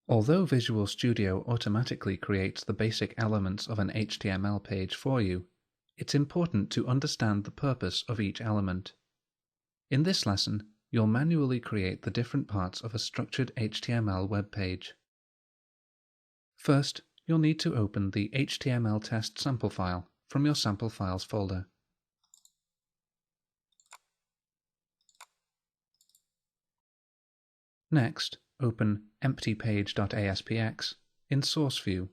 Although Visual Studio automatically creates the basic elements of an HTML page for you, it's important to understand the purpose of each element. In this lesson, you'll manually create the different parts of a structured HTML web page. First, you'll need to open the HTML test sample file from your sample files folder. Next, open emptypage.aspx in Source View.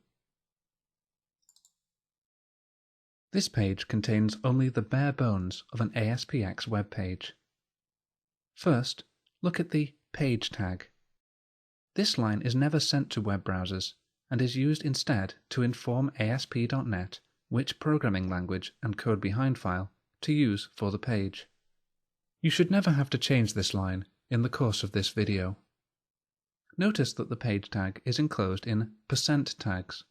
This page contains only the bare bones of an aspx web page. First, look at the page tag. This line is never sent to web browsers and is used instead to inform ASP.NET which programming language and code behind file to use for the page. You should never have to change this line in the course of this video. Notice that the page tag is enclosed in %tags.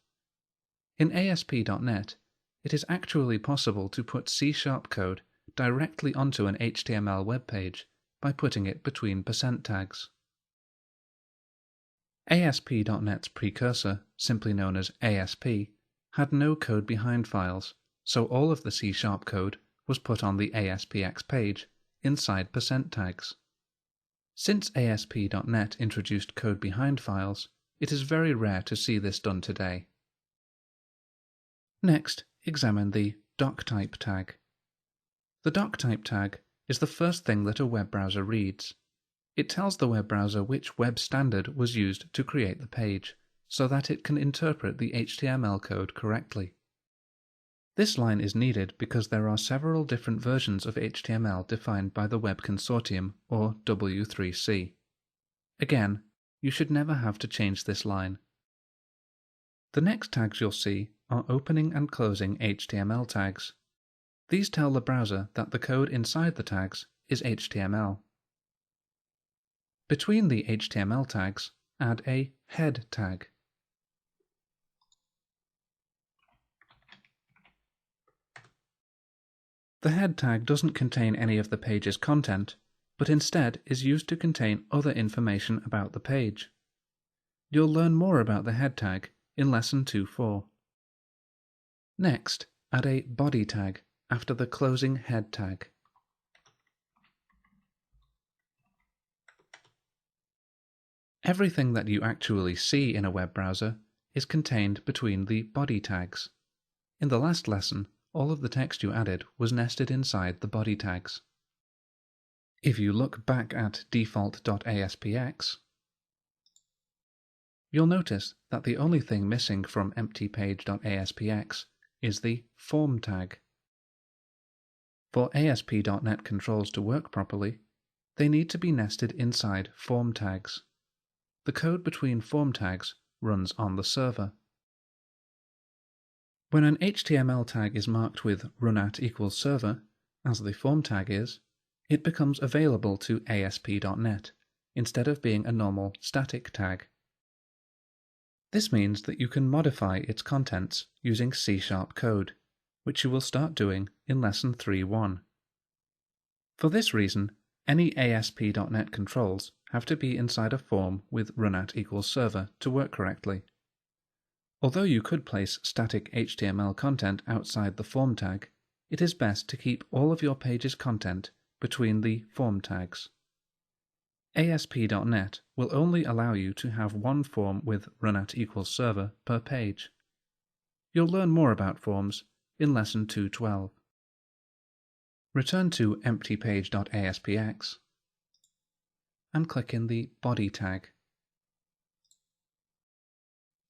In ASP.NET, it is actually possible to put C# code directly onto an HTML web page by putting it between %tags. ASP.NET's precursor, simply known as ASP, had no code behind files, so all of the C# code was put on the ASPX page inside %tags. Since ASP.NET introduced code behind files, it is very rare to see this done today. Next, examine the Doctype tag. The Doctype tag is the first thing that a web browser reads. It tells the web browser which web standard was used to create the page, so that it can interpret the HTML code correctly. This line is needed because there are several different versions of HTML defined by the Web Consortium, or W3C. Again, you should never have to change this line. The next tags you'll see are opening and closing HTML tags. These tell the browser that the code inside the tags is HTML. Between the HTML tags, add a head tag. The head tag doesn't contain any of the page's content, but instead is used to contain other information about the page. You'll learn more about the head tag in Lesson 2.4. Next, add a body tag after the closing head tag. Everything that you actually see in a web browser is contained between the body tags. In the last lesson, all of the text you added was nested inside the body tags. If you look back at default.aspx, you'll notice that the only thing missing from emptypage.aspx is the form tag. For ASP.NET controls to work properly, they need to be nested inside form tags. The code between form tags runs on the server. When an HTML tag is marked with runAt=server, as the form tag is, it becomes available to ASP.NET, instead of being a normal static tag. This means that you can modify its contents using C# code, which you will start doing in Lesson 3.1. For this reason, any ASP.NET controls have to be inside a form with runAt=server to work correctly. Although you could place static HTML content outside the form tag, it is best to keep all of your page's content between the form tags. ASP.NET will only allow you to have one form with runAt=server per page. You'll learn more about forms in Lesson 2.12. Return to emptypage.aspx and click in the body tag.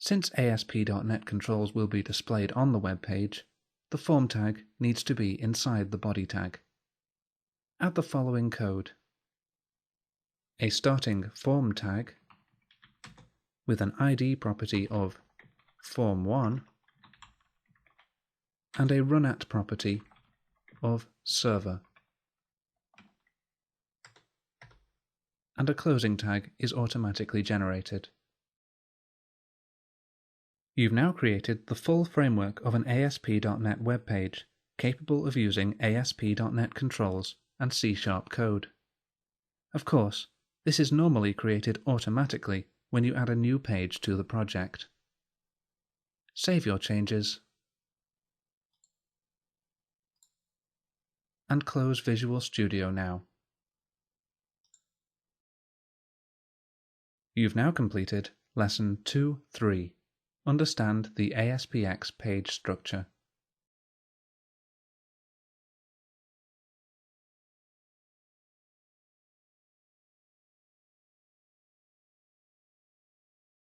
Since ASP.NET controls will be displayed on the web page, the form tag needs to be inside the body tag. Add the following code: a starting form tag with an ID property of form1 and a runAt property of server. And a closing tag is automatically generated. You've now created the full framework of an ASP.NET web page capable of using ASP.NET controls and C# code. Of course, this is normally created automatically when you add a new page to the project. Save your changes and close Visual Studio now. You've now completed Lesson 2.3. Understand the ASPX page structure.